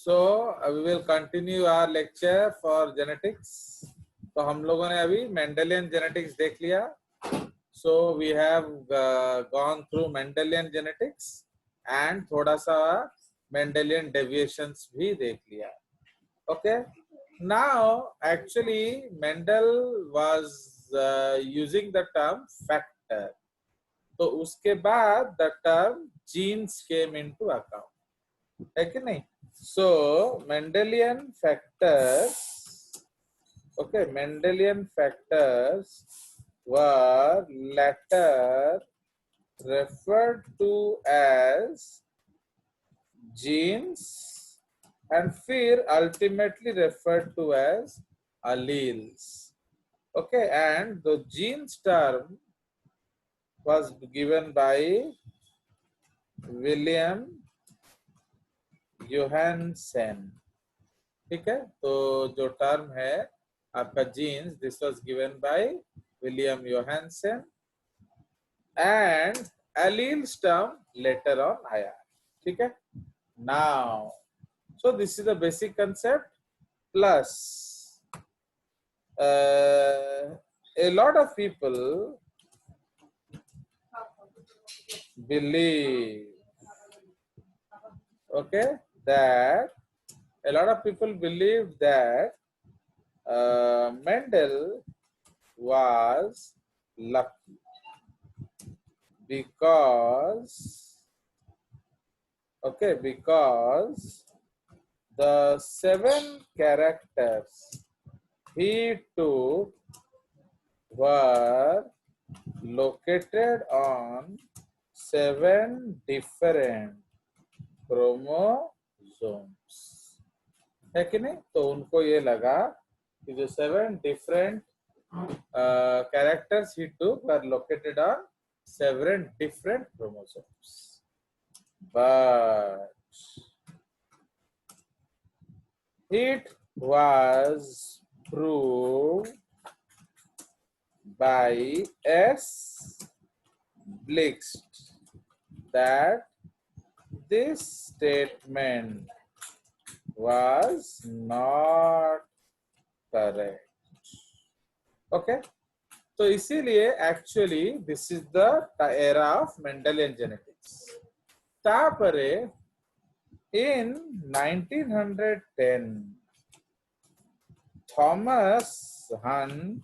we will continue our lecture for genetics. तो हम लोगों ने अभी मेंडेलियन जेनेटिक्स देख लिया. So we have gone through Mendelian genetics and थोड़ा सा Mendelian deviations भी देख लिया. Okay. Now actually Mendel was using the term factor. तो उसके बाद the term genes came into account. है कि नहीं? So Mendelian factors, okay, Mendelian factors were later referred to as genes and फिर ultimately referred to as alleles. Okay, and the genes term was given by William Johansen. ठीक है, तो जो term है आपका genes, this was given by William Johannsen and alleles term later on आया. ठीक है, now so this is the basic concept plus a lot of people believe, okay, that a lot of people believe that Mendel was lucky because, okay, because the 7 characters he took were located on 7 different chromosomes. है कि नहीं? तो उनको ये लगा कि जो 7 different characters he took were located on 7 different chromosomes. But it was proved by S. Blixt that this statement was not correct. Okay, तो इसीलिए actually this is the era of Mendelian genetics. तापरे in 1910 Thomas Hunt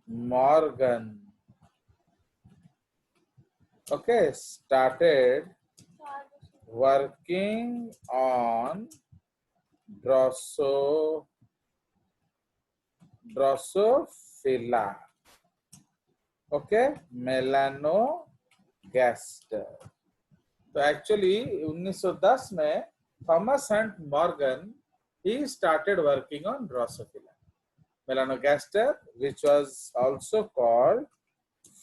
Morgan, okay, started working on Drosophila, okay, melanogaster. तो actually 1910 में Thomas Hunt Morgan he started working on Drosophila melanogaster, which was also called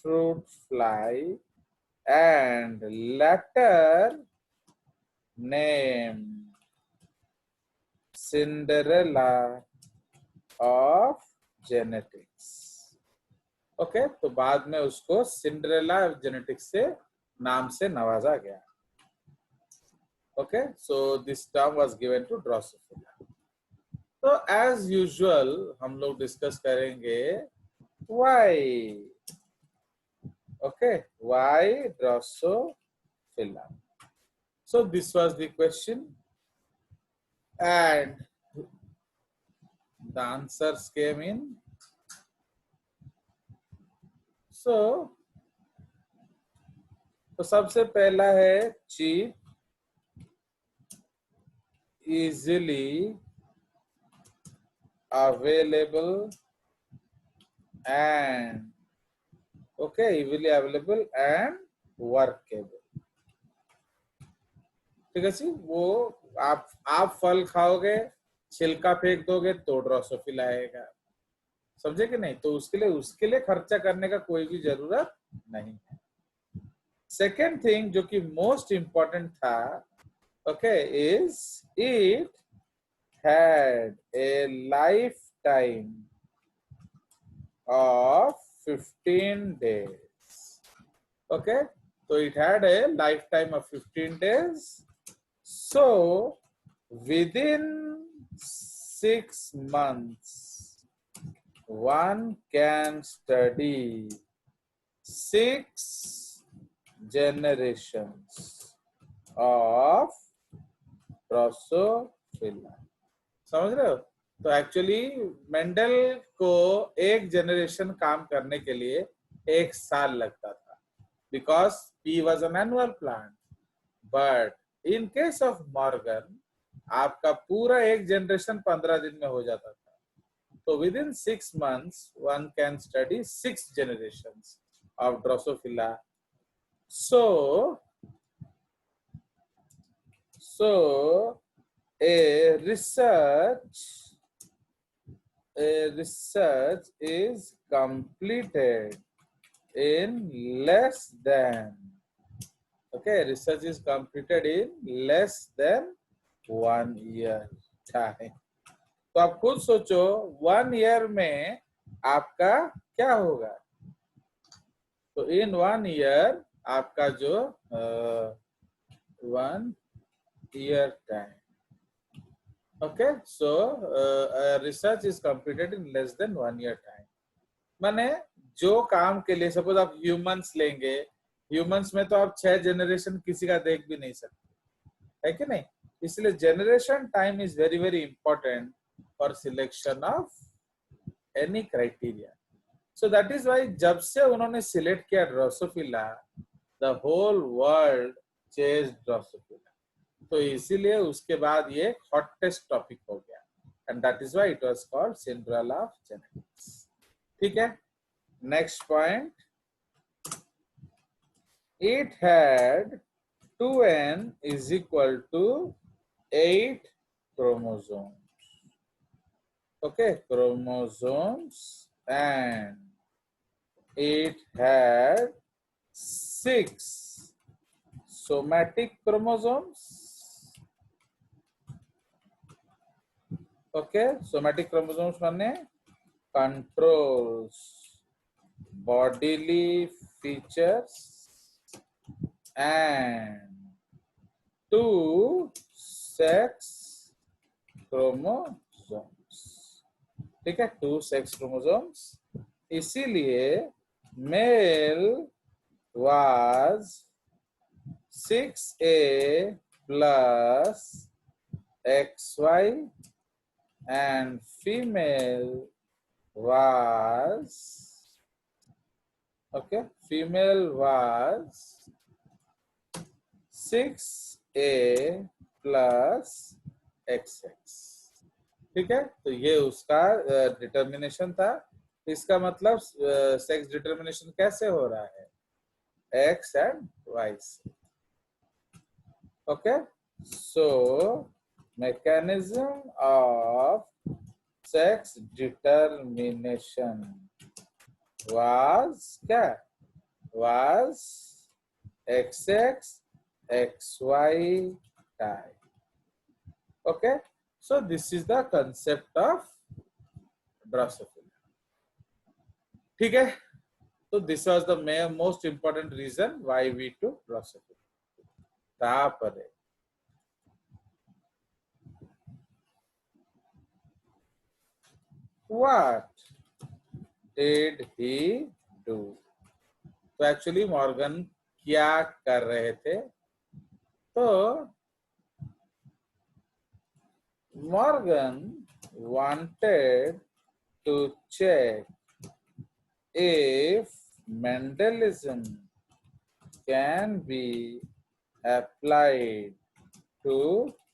fruit fly and later named Cinderella of genetics. Okay, तो बाद में उसको Cinderella genetics से नाम से नवाजा गया. Okay, so this term was given to Drosophila. तो as usual हम लोग डिस्कस करेंगे why. Okay, why Drosophila? So this was the question and the answers came in. So सबसे पहला है cheap, easily available and okay, easily available and workable. ठीक है जी, वो आप फल खाओगे, छिलका फेंक दोगे तो ड्रोसोफिला आएगा. समझे कि नहीं? तो उसके लिए खर्चा करने का कोई भी जरूरत नहीं है. सेकेंड थिंग जो कि मोस्ट इंपॉर्टेंट था, okay, is it had a lifetime of 15 days. Okay, so it had a lifetime of 15 days. So within 6 months one can study 6 generations of Drosophila. समझ रहे हो? तो एक्चुअली मेंडल को एक generation काम करने के लिए 1 साल लगता था, because P was an annual plant. But in case of Morgan आपका पूरा एक जनरेशन 15 दिन में हो जाता था। तो with in 6 months one can study 6 generations of Drosophila. So a research is completed in less than, okay, research is completed in less than 1 year time. तो आप खुद सोचो 1 year में आपका क्या होगा? तो इन 1 year आपका जो 1 year time. Okay, so research is completed in less than 1 year time. माने जो काम के लिए, सपोज आप ह्यूमंस लेंगे, ह्यूमंस में तो आप 6 जनरेशन किसी का देख भी नहीं सकते, है कि नहीं? इसलिए generation time is very very important for selection of any criteria. So that is why जब से उन्होंने सिलेक्ट किया Drosophila, the whole world chase Drosophila. तो इसीलिए उसके बाद ये हॉटेस्ट टॉपिक हो गया, and that is why it was called Cinderella of genetics. ठीक है, next point, it had 2n is equal to 8 chromosomes. Okay, chromosomes, and it had 6 somatic chromosomes. Okay, somatic chromosomes माने controls bodily features and 2 sex chromosomes. ठीक है, 2 sex chromosomes। इसीलिए mail was 6a plus XY and female was, okay, female was 6a plus XX। ठीक है, तो ये उसका determination था। इसका मतलब सेक्स डिटर्मिनेशन कैसे हो रहा है? X and Y से। Okay, so mechanism of sex determination was क्या? Was XX XY type. Okay, so this is the concept of Drosophila. ठीक है, so this was the most important reason why we took Drosophila. तापरे what did he do? तो actually Morgan क्या कर रहे थे? तो Morgan wanted to check if Mendelism can be applied to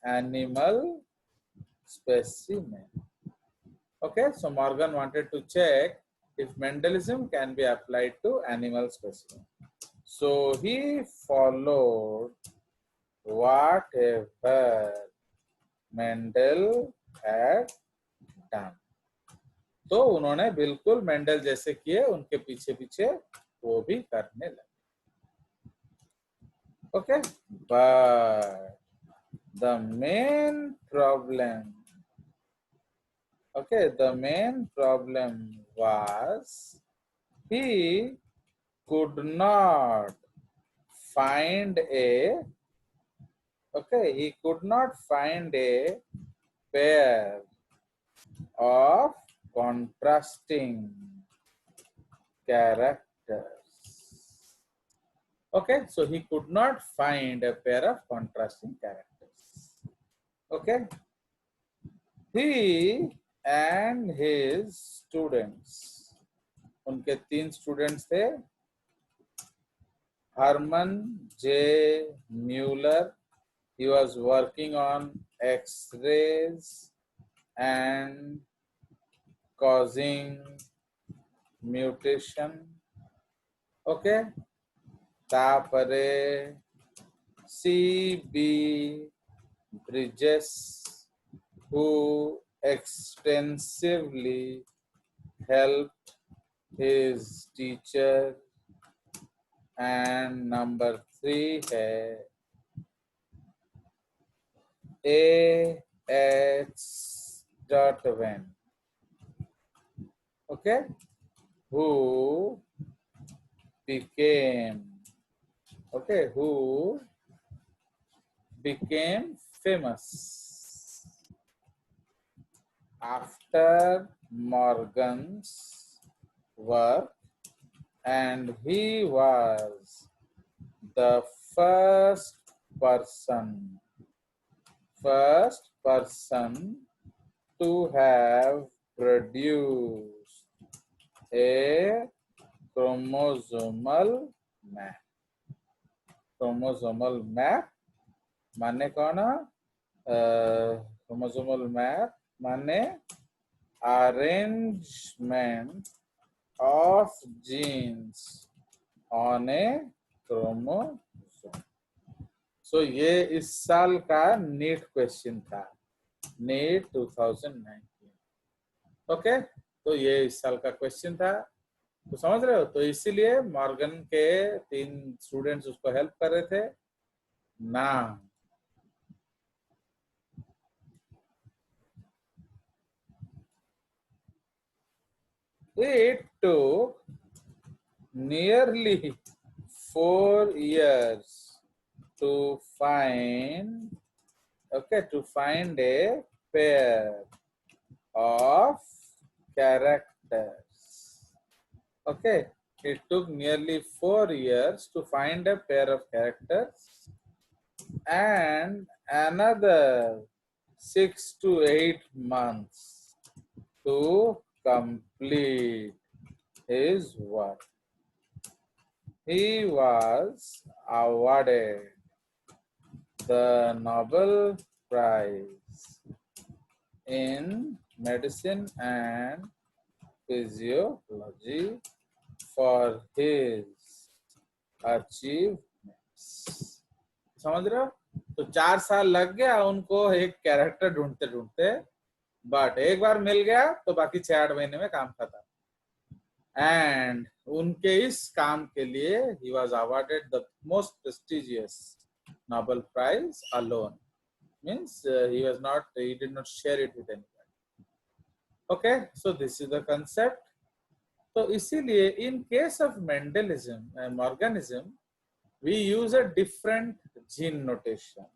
animal specimen. Okay, so Morgan wanted to check if Mendelism can be applied to animal specimen. So he followed whatever Mendel had done. तो उन्होंने बिल्कुल Mendel जैसे किए, उनके पीछे पीछे वो भी करने लगे। Okay, but the main problem, okay, the main problem was he could not find a, Okay, he could not find a pair of contrasting characters. Okay, so he could not find a pair of contrasting characters. Okay, he and his students, उनके 3 students थे, Herman J. Mueller. He was working on X-rays and causing mutation. Okay. तापरे C.B. Bridges, who extensively helped his teacher. And number 3 है A.H. Dotvan, okay, who became famous after Morgan's work, and he was the first person to have produced a chromosomal map. Chromosomal map माने कौन? Chromosomal map माने arrangement of genes on a chromosome. So ये इस साल का NEET question था, NEET 2019. Okay, तो ये इस साल का क्वेश्चन था, तो समझ रहे हो? तो इसीलिए मॉर्गन के 3 स्टूडेंट्स उसको हेल्प कर रहे थे ना. It took nearly 4 years to find a pair of characters. Okay, it took nearly 4 years to find a pair of characters and another 6 to 8 months to complete his work. He was awarded the Nobel Prize in Medicine and Physiology for his achievements. समझ रहे हो? तो 4 साल लग गया उनको एक character ढूंढते ढूंढते, बट एक बार मिल गया तो बाकी 6-8 महीने में काम खत्म. एंड उनके इस काम के लिए he was awarded the most prestigious Nobel Prize alone. Means he did not share it with anybody. Okay, so this is the concept. तो इसीलिए in case of Mendelism and Morganism, we use a different gene notation.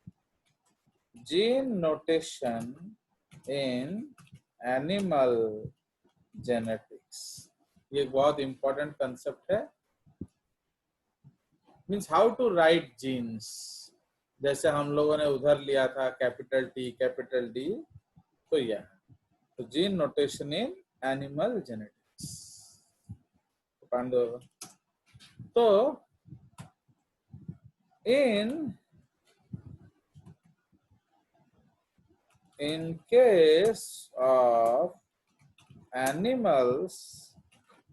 Gene notation in animal genetics. ये बहुत important concept है. Means how to write genes. जैसे हम लोगों ने उधर लिया था कैपिटल टी कैपिटल डी, तो यह तो gene notation in animal genetics. तो in case of animals,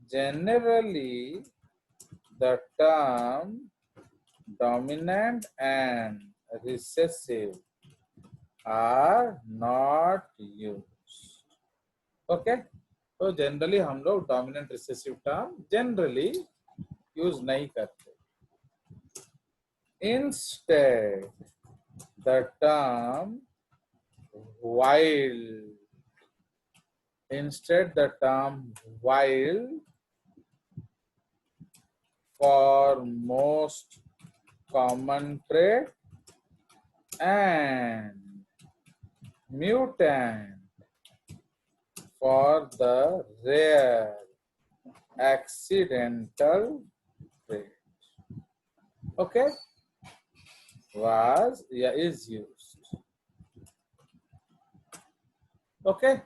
generally the term dominant and recessive are not used. Okay, तो जनरली हम लोग dominant recessive term generally use नहीं करते. Instead, the term wild for most common trait and mutant for the rare accidental trait. Okay, was या is used. Okay,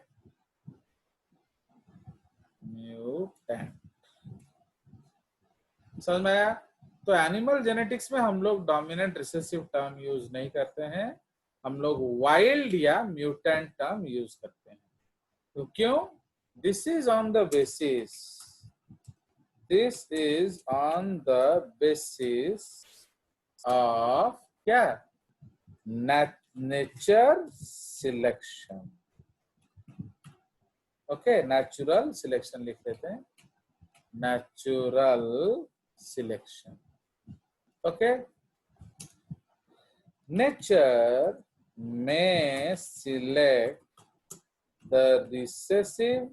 mutant. समझ में आया? तो एनिमल जेनेटिक्स में हम लोग डोमिनेंट रिसेसिव टर्म यूज नहीं करते हैं, हम लोग वाइल्ड या म्यूटेंट टर्म यूज करते हैं. तो क्यों? This is on the basis of क्या? Nature selection. Okay, natural selection लिख लेते हैं, natural selection. Okay, nature may select the recessive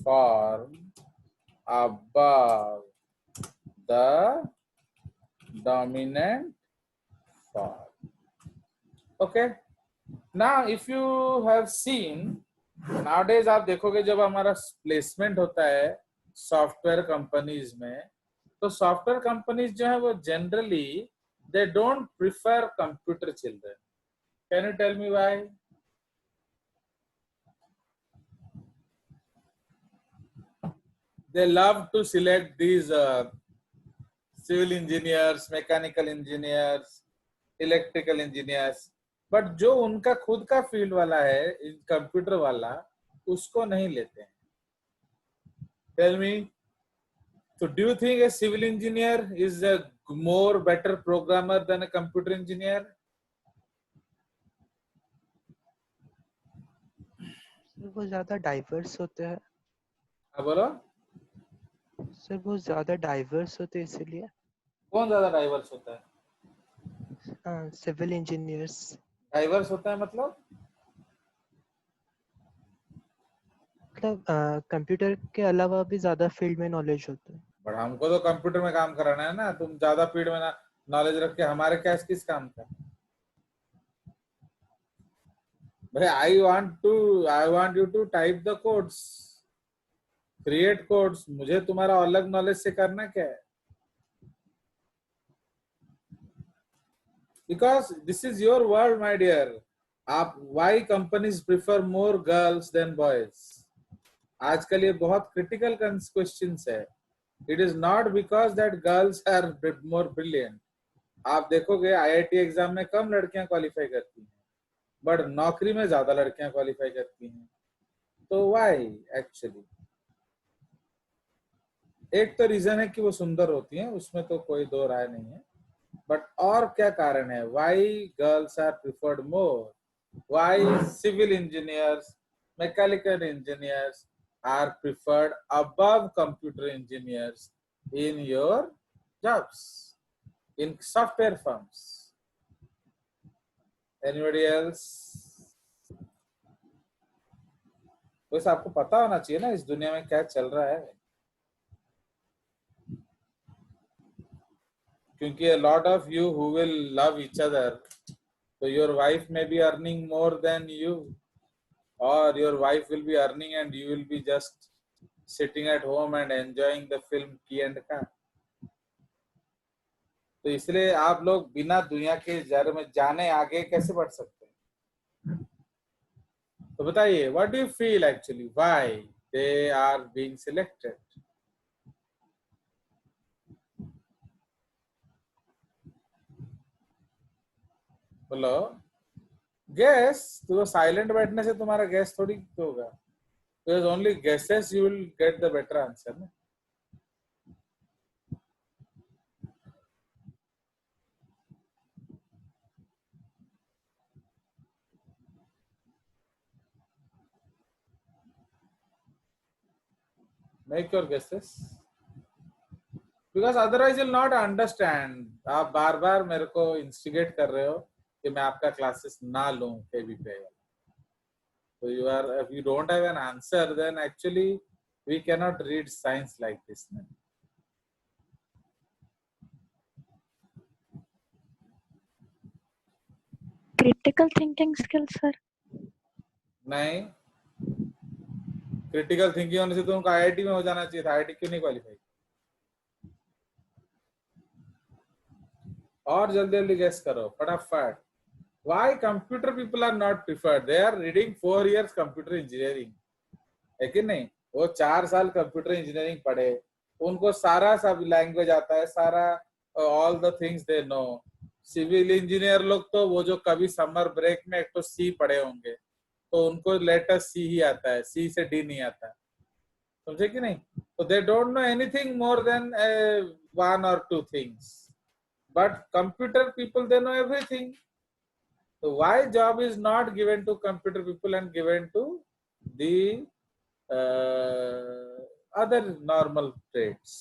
form above the dominant form. Okay, now if you have seen, nowadays आप देखोगे जब हमारा placement होता है सॉफ्टवेयर कंपनीज में, तो सॉफ्टवेयर कंपनीज जो है वो generally they don't prefer computer children. Can you tell me why? They love to select these civil engineers, mechanical engineers, electrical engineers, but जो उनका खुद का फील्ड वाला है कंप्यूटर वाला, उसको नहीं लेते हैं. Tell me, so do you think a civil engineer is a more better programmer than a computer engineer? वो ज्यादा डाइवर्स होते हैं. हाँ बोलो. सर वो ज्यादा डाइवर्स होते हैं इसलिए. कौन ज्यादा डाइवर्स होता है? Civil engineers. डाइवर्स होता है मतलब कंप्यूटर के अलावा भी ज्यादा फील्ड में नॉलेज होता है. बट हमको तो कंप्यूटर में काम कराना है ना. तुम ज्यादा फील्ड में नॉलेज रख के हमारे क्या किस काम का? भाई I want you to type the codes, create codes. मुझे तुम्हारा अलग नॉलेज से करना क्या है? Because this is your world my dear. आप why companies prefer more girls than boys? आजकल ये बहुत क्रिटिकल क्वेश्चंस है. It is not because that girls are more brilliant. आप देखोगे आईआईटी एग्जाम में कम लड़कियां क्वालिफाई करती हैं, बट नौकरी में ज्यादा लड़कियां क्वालिफाई करती हैं. तो व्हाई एक्चुअली? एक तो रीजन है कि वो सुंदर होती हैं, उसमें तो कोई दो राय नहीं है, बट और क्या कारण है why girls are preferred more? Why civil engineers, mechanical engineers are preferred above computer engineers in your jobs in software firms? Anybody else? वैसे आपको पता होना चाहिए ना इस दुनिया में क्या चल रहा है, क्योंकि a lot of you who will love each other, so your wife may be earning more than you, or your wife will be earning and you will be just sitting at home and enjoying the film Key and Ka. तो इसलिए आप लोग बिना दुनिया के जर में जाने आगे कैसे बढ़ सकते हैं? तो बताइए, what do you feel actually why they are being selected? बोलो. गैस तो साइलेंट बैठने से तुम्हारा गैस थोड़ी होगा. Because only guesses you will get the better answer. Na? Make your guesses. Because otherwise you'll not understand. आप बार बार मेरे को इंस्टिगेट कर रहे हो कि मैं आपका क्लासेस ना लूं KVP. So if you don't have an answer, then actually we cannot read science like this. Na? critical thinking skills sir. नहीं, क्रिटिकल थिंकिंग होने से तो उनको आईआईटी में हो जाना चाहिए था, आईआईटी क्यों नहीं क्वालिफाई? और जल्दी जल्दी गेस करो फटाफट। Why computer people are not preferred? They are reading 4 years computer engineering, है कि नहीं? वो 4 साल कंप्यूटर इंजीनियरिंग पढ़े, उनको सारा सब लैंग्वेज आता है, सारा all the things they know. Civil engineer लोग तो वो जो कभी समर ब्रेक में एक तो सी पढ़े होंगे, तो उनको लेटर सी ही आता है, सी से डी नहीं आता, समझे कि नहीं? तो they don't know anything more than 1 or 2 things, but computer people they know everything. So why job is not given to computer people and given to the other normal trades?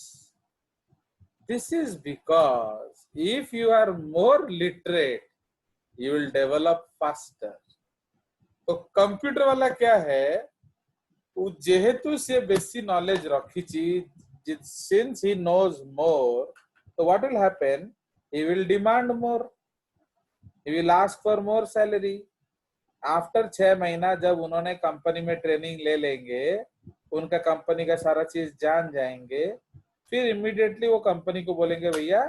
This is because if you are more literate, you will develop faster. तो computer वाला क्या है, वो जेहेतु से बेसी knowledge रखिची, since he knows more, so what will happen? He will demand more. He will ask for more salary. After 6 महीना जब उन्होंने कंपनी में ट्रेनिंग ले लेंगे, उनका कंपनी का सारा चीज जान जाएंगे, फिर इमीडिएटली वो कंपनी को बोलेंगे भैया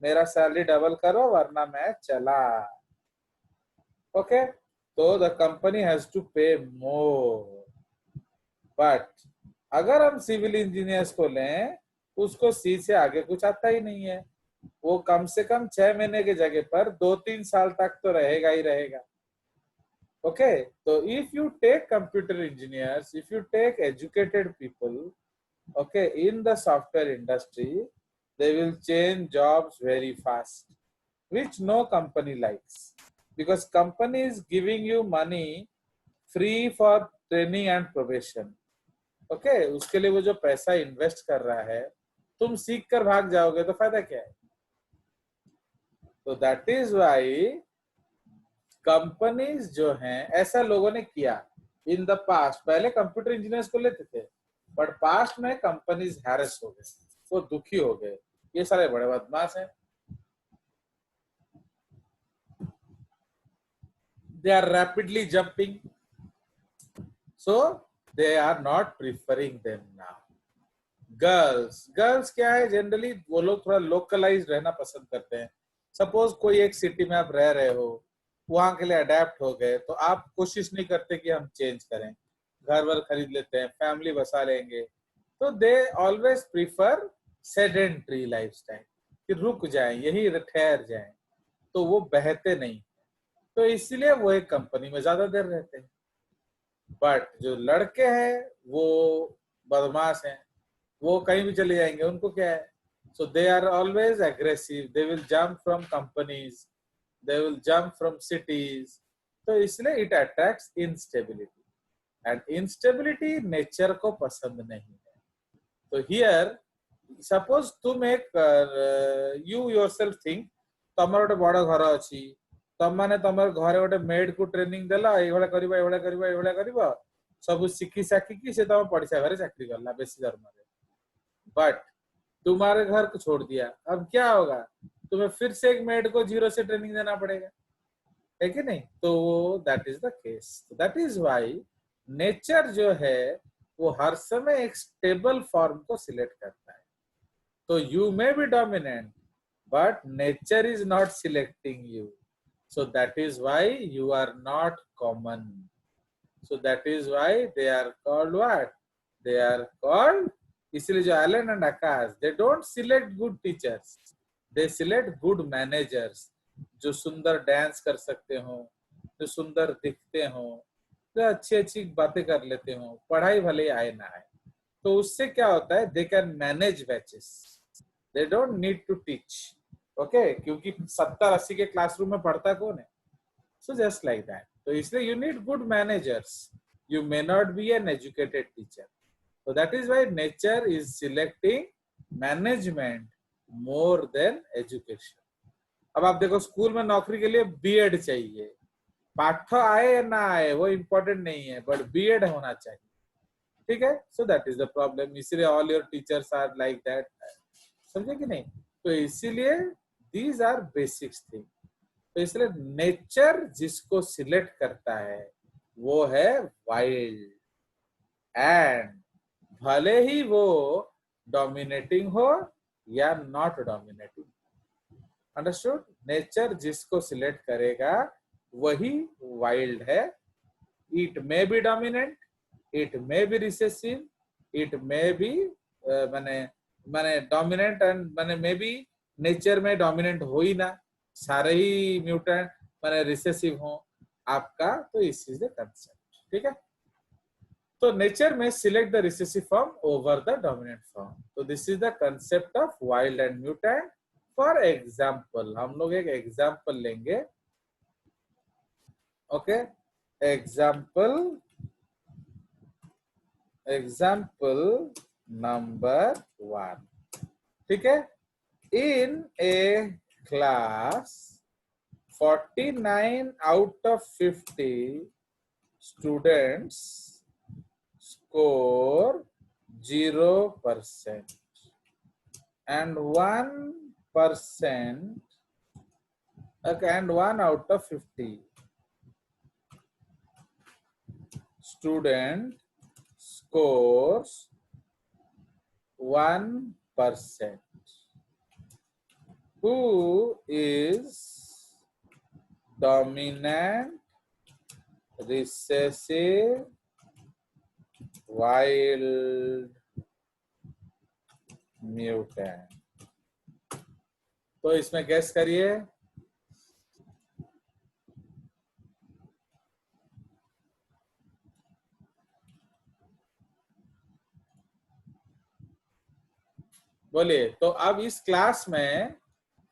मेरा सैलरी डबल करो वरना मैं चला। ओके, तो द कंपनी हैज टू पे मोर। बट अगर हम सिविल इंजीनियर्स को लें, उसको सी से आगे कुछ आता ही नहीं है, वो कम से कम 6 महीने की जगह पर 2-3 साल तक तो रहेगा ही रहेगा। Okay, so if you take computer engineers, if you take educated people, okay, in the software industry, they will change jobs very fast, which no company likes, because company is giving you money free for training and probation. Okay, उसके लिए वो जो पैसा invest कर रहा है, तुम सीख कर भाग जाओगे तो फायदा क्या है? तो that is why कंपनीज जो हैं, ऐसा लोगों ने किया इन द पास्ट। पहले कंप्यूटर इंजीनियर्स को लेते थे, बट पास्ट में कंपनीज हैरेस हो गए, वो दुखी हो गए, ये सारे बड़े बदमाश हैं, they are rapidly jumping, so they are not preferring them now. Girls क्या है, जनरली वो लोग थोड़ा लोकलाइज रहना पसंद करते हैं। सपोज कोई एक सिटी में आप रह रहे हो, वहां के लिए अडेप्ट हो गए, तो आप कोशिश नहीं करते कि हम चेंज करें, घर वर खरीद लेते हैं, फैमिली बसा लेंगे, तो they always prefer sedentary lifestyle, कि रुक जाएं, यही ठहर जाएं, तो वो बहते नहीं, तो इसलिए वो एक कंपनी में ज्यादा देर रहते हैं। बट जो लड़के हैं वो बदमाश हैं, वो कहीं भी चले जाएंगे, उनको क्या है, so they are always aggressive, they will jump from companies, they will jump from cities, तो इसलिए it attracts instability, and instability nature को पसंद नहीं है। तो here suppose तुम एक you yourself think तमर गोटे बड़ घर अच्छी, तम माने तमर घरे गोटे मेड को ट्रेनिंग देला, एभला करिबा एभला करिबा एभला करिबा, सब सिखी साखी से तम पड़िसा घरे चाकरी करला बेसी दरमा रे, बट तुम्हारे घर को छोड़ दिया, अब क्या होगा, तुम्हें फिर से एक मेड को 0 से ट्रेनिंग देना पड़ेगा, है कि नहीं? तो that is the case. That is why nature जो है वो हर समय एक स्टेबल फॉर्म को सिलेक्ट करता है। तो you may be dominant, but nature is not selecting you, so that is why you are not common. So that is why they are called what, they are called, इसलिए जो Allen and Aakash, they don't select good teachers, they select good managers, जो सुंदर dance कर सकते हो, जो सुंदर दिखते हो, जो अच्छी अच्छी बातें कर लेते हो, पढ़ाई भले आए ना आए, तो उससे क्या होता है, they can manage batches, they don't need to teach. Okay, क्योंकि 70-80 के क्लासरूम में पढ़ता कौन है, सो जस्ट लाइक दैट। तो इसलिए you need good managers, you may not be an educated teacher, so that is why nature is selecting management more than education। अब आप देखो स्कूल में नौकरी के लिए बीएड चाहिए, पाठ आए या ना आए वो इम्पोर्टेंट नहीं है, बट बीएड होना चाहिए, ठीक है? So that is the problem, इसीलिए all your teachers are like that, समझे कि नहीं? तो इसीलिए दीज आर बेसिक्स थिंग। तो इसलिए नेचर जिसको सिलेक्ट करता है वो है वाइल्ड, एंड भले ही वो डोमिनेटिंग हो या नॉट डोमिनेटिंग। अंडरस्टूड? नेचर जिसको सिलेक्ट करेगा वही वाइल्ड है। It may be dominant, it may be recessive, it may be माने माने डोमिनेंट एंड माने मे बी नेचर में डोमिनेंट हो ही ना, सारे ही म्यूटेंट माने रिसेसिव हो आपका, तो इस इज द कंसेप्ट। ठीक है, तो नेचर में select the recessive form over the dominant form. तो this is the concept of wild and mutant. For example हम लोग एक एग्जाम्पल लेंगे। Okay, example number 1। ठीक है, in a class 49 out of 50 students score 0% and 1%, okay, and 1 out of 50 student scores 1%. Who is dominant, recessive, wild, mutant? तो इसमें gas करिए। बोलिए। तो अब इस क्लास में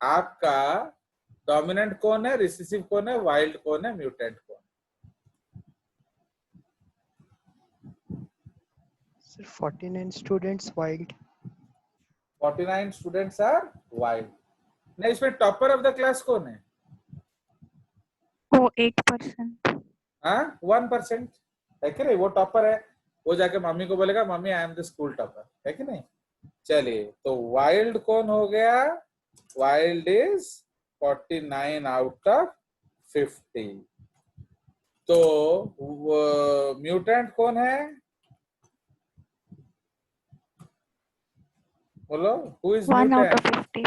आपका डोमिनेंट कौन है, रिसेसिव कौन है, वाइल्ड कौन है, म्यूटेंट कौन है? Sir, 49 students wild. 49 students are wild. नहीं, इसमें टॉपर ऑफ द क्लास कौन है? वो 8%। हाँ, 1% है कि नहीं? वो टॉपर है, वो जाके मम्मी को बोलेगा mummy I am the school topper, है कि नहीं? चलिए, तो वाइल्ड कौन हो गया? Wild is 49 out of 50। तो म्यूटेंट कौन है? बोलो, who is 1 out mutant? of 50।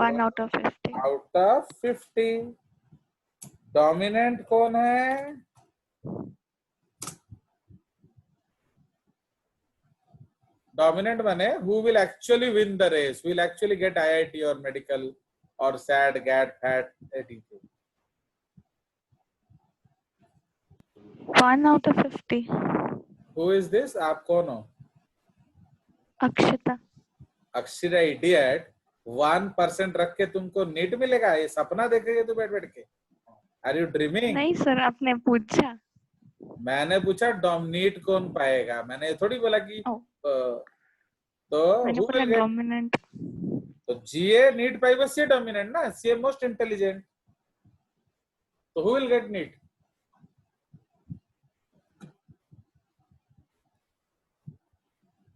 1 out of 50। Out of 50। Dominant कौन है? डोमिनेंट माने who will actually win the race, will actually get IIT or medical or SAT, GAT, FAT, anything. 1 out of 50। Who is this? आप कौन हो? अक्षता। Akshara idiot. 1% रख के तुमको NEET मिलेगा? ये सपना देखेगे तू बैठ बैठ के? Are you dreaming? नहीं सर, आपने पूछा। मैंने पूछा नीट कौन पाएगा, मैंने थोड़ी बोला कि तो मैंने who बोला will get? डोमिनेंट। तो जीए नीट पाइबा सी डोमिनेंट ना, सी मोस्ट इंटेलिजेंट। तो who will get नीट?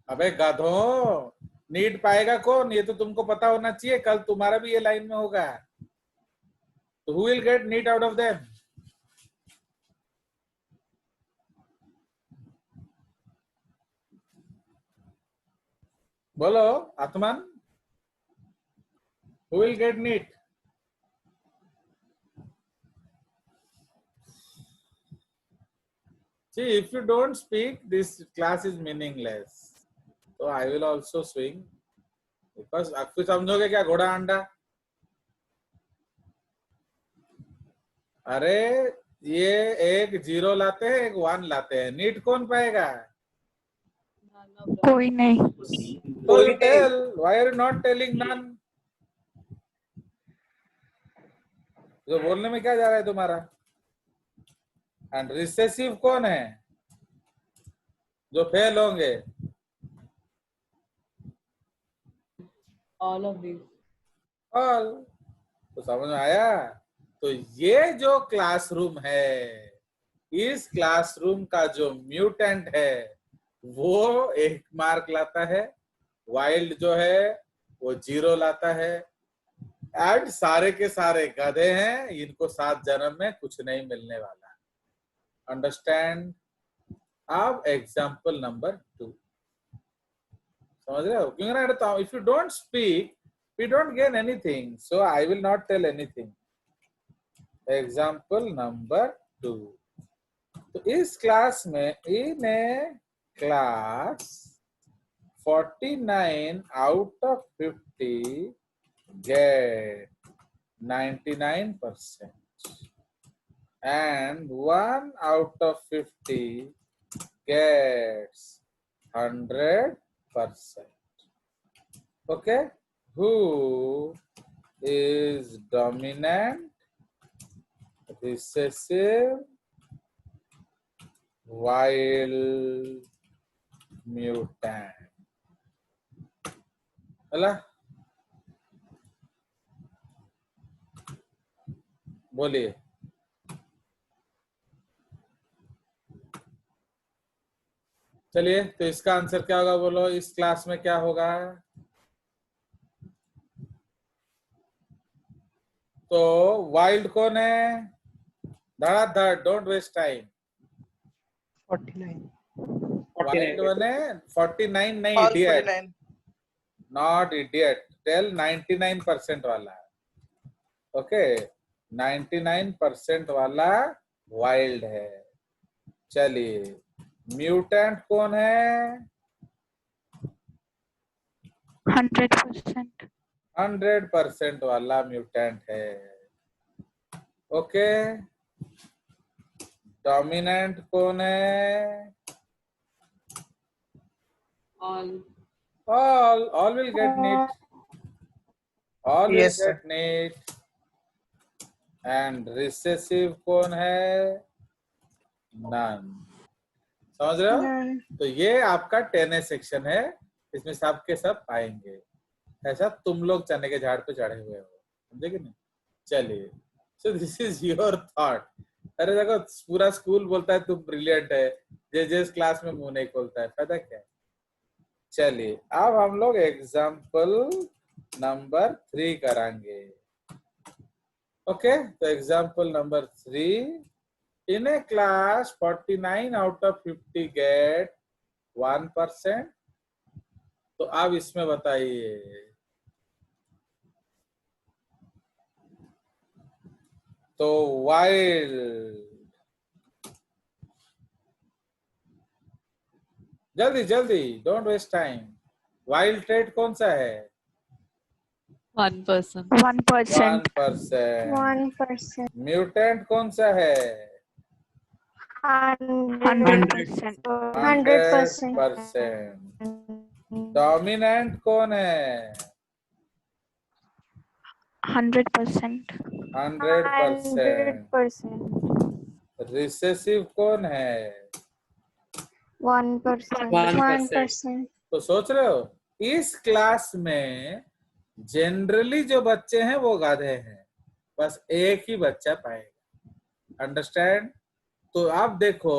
अबे गधो, नीट पाएगा कौन? ये तो तुमको पता होना चाहिए, कल तुम्हारा भी ये लाइन में होगा। तो who will get NEET out of them? बोलो Atman, who will get NEET? See, if you don't speak, this class is meaningless. So I will also swing. Because आप कुछ समझोगे क्या? घोड़ा अंडा। अरे ये एक 0 लाते हैं, एक 1 लाते हैं, नीट कौन पाएगा? कोई नहीं। So you tell, why are you not telling none? जो बोलने में क्या जा रहा है तुम्हारा? एंड रिसेसिव कौन है जो फेल होंगे? all of these. ऑल। तो समझ में आया? तो ये जो क्लासरूम है, इस क्लासरूम का जो म्यूटेंट है वो 1 मार्क लाता है, वाइल्ड जो है वो 0 लाता है, एंड सारे के सारे गधे हैं, इनको 7 जन्म में कुछ नहीं मिलने वाला। अंडरस्टैंड? अब एग्जाम्पल नंबर 2 समझ रहे हो? क्योंकि ना if you don't speak we don't gain anything, so I will not tell anything. Example number 2, तो इस क्लास में in a class 49 out of 50 get 99% and 1 out of 50 gets 100%. Okay, who is dominant, recessive, wild, mutant? अला बोलिए। चलिए, तो इसका answer क्या होगा बोलो? इस क्लास में क्या होगा? तो वाइल्ड कौन है? धड़ाधड़, don't waste time. 49. Wild one है 49 नहीं, All idiot, 49. Not idiot, tell 99% वाला। ओके, 99% वाला वाइल्ड है। चलिए, म्यूटेंट कौन है? 100%. 100% वाला म्यूटेंट है। ओके, डोमिनेंट कौन है? All will get neat. All will Yes, sir. get neat. And recessive कौन है? None. समझ रहे हो? तो ये आपका 10A सेक्शन है, इसमें सब के सब आएंगे। ऐसा तुम लोग चने के झाड़ पे चढ़े हुए हो, समझे कि नहीं? चलिए, सो दिस इज योर थॉट। अरे देखो, पूरा स्कूल बोलता है तुम ब्रिलियंट है, जिस क्लास में मुंह नहीं खोलता है, फायदा क्या है? चलिए, अब हम लोग एग्जाम्पल नंबर 3 कराएंगे। ओके, तो example number 3, in a class 49 out of 50 get 1%। तो अब इसमें बताइए, तो वाइल्ड, जल्दी जल्दी, don't waste time. Wild trait कौन सा है? 1%. 1%. 1%। 1%. म्यूटेंट कौन सा है? 100%. 100%। डोमिनेंट कौन है? 100%. 100%। 100%. रिसेसिव कौन है? 1%. 1%. तो सोच रहे हो, इस क्लास में जनरली जो बच्चे हैं वो गधे हैं, बस एक ही बच्चा पाएगा। अंडरस्टैंड? तो आप देखो,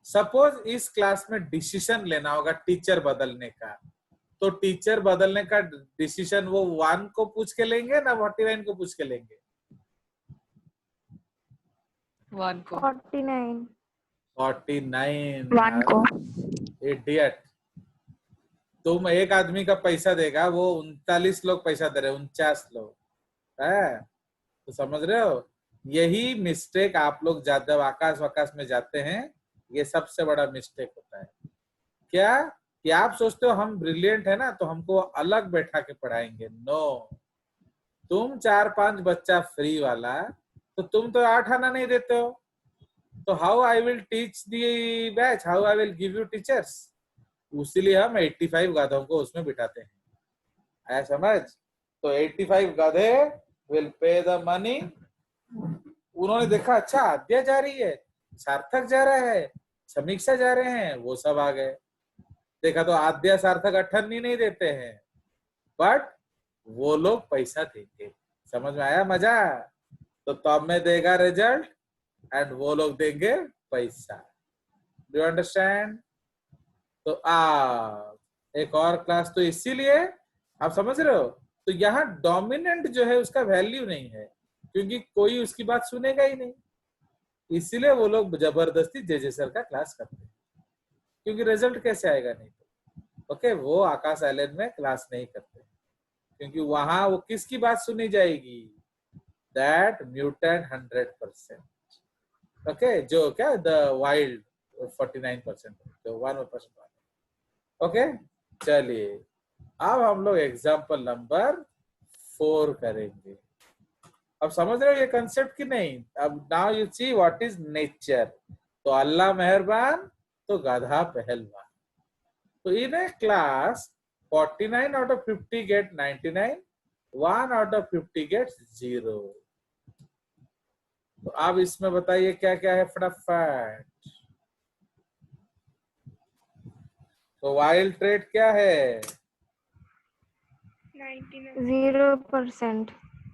सपोज इस क्लास में डिसीजन लेना होगा टीचर बदलने का, तो टीचर बदलने का डिसीजन वो 1 को पूछ के लेंगे ना 49 को पूछ के लेंगे? 1 को. 49. 49। 1 को. इडियट, तुम एक आदमी का पैसा देगा, वो 39 लोग पैसा दे रहे, 49 लोग है। तो समझ रहे हो, यही मिस्टेक आप लोग जब आकाश वाकाश में जाते हैं, ये सबसे बड़ा मिस्टेक होता है। क्या कि आप सोचते हो हम ब्रिलियंट है ना, तो हमको अलग बैठा के पढ़ाएंगे। नो, तुम 4-5 बच्चा फ्री वाला, तो तुम तो 8 आना नहीं देते हो, तो how I will teach the batch, how I will give you teachers? उसीलिए हम 85 गधों को उसमें बिठाते हैं, आया समझ? तो 85 गधे विल पे द मनी। उन्होंने देखा, अच्छा आद्या जा रही है, सार्थक जा रहा है, समीक्षा जा रहे हैं, वो सब आ गए। देखा तो आद्या सार्थक 98 नहीं देते हैं, बट वो लोग पैसा देंगे। समझ में आया मजा? तो तब में देगा रिजल्ट एंड वो लोग देंगे पैसा। Do you understand? तो एक और क्लास, तो इसीलिए आप समझ रहे हो, तो यहाँ डोमिनेंट जो है उसका वैल्यू नहीं है, क्योंकि कोई उसकी बात सुनेगा ही नहीं, इसीलिए वो लोग जबरदस्ती जे सर का क्लास करते हैं, क्योंकि रिजल्ट कैसे आएगा नहीं तो। ओके, वो आकाश आइलैंड में क्लास नहीं करते, क्योंकि वहां वो किसकी बात सुनी जाएगी, दैट म्यूटेंट 100%। ओके, जो क्या द वाइल्ड 49%, जो 1%। ओके, चलिए अब हम लोग एग्जाम्पल नंबर 4 करेंगे। अब समझ रहे हो ये कंसेप्ट की नहीं? अब now you see what is nature. तो अल्लाह मेहरबान तो गधा पहलवान। तो इन a class 49 out of 50 get 99, 1 out of 50 gets 0। तो अब इसमें बताइए क्या क्या है फटाफट। तो वाइल्ड ट्रेड क्या है? 0%.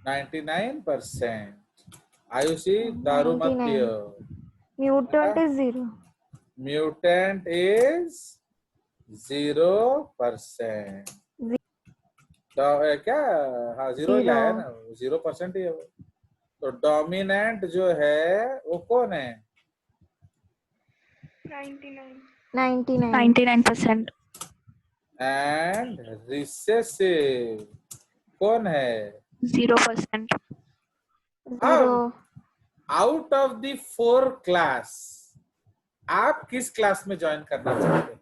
99%। आयुषी दारू मत 99. पियो। Mutant is 0. Mutant is 0%। तो क्या, हाँ 0 ही आया ना, 0% ही है वो। तो डोमिनेंट जो है वो कौन है? 99. 99%. एंड रिसेसिव कौन है? 0%. 0. आउट ऑफ द 4 क्लास आप किस क्लास में ज्वाइन करना चाहते हैं?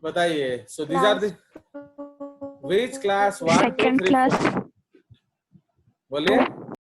बताइए। So these are the Class which class 1 2 Second 3 class. 4? बोलिए।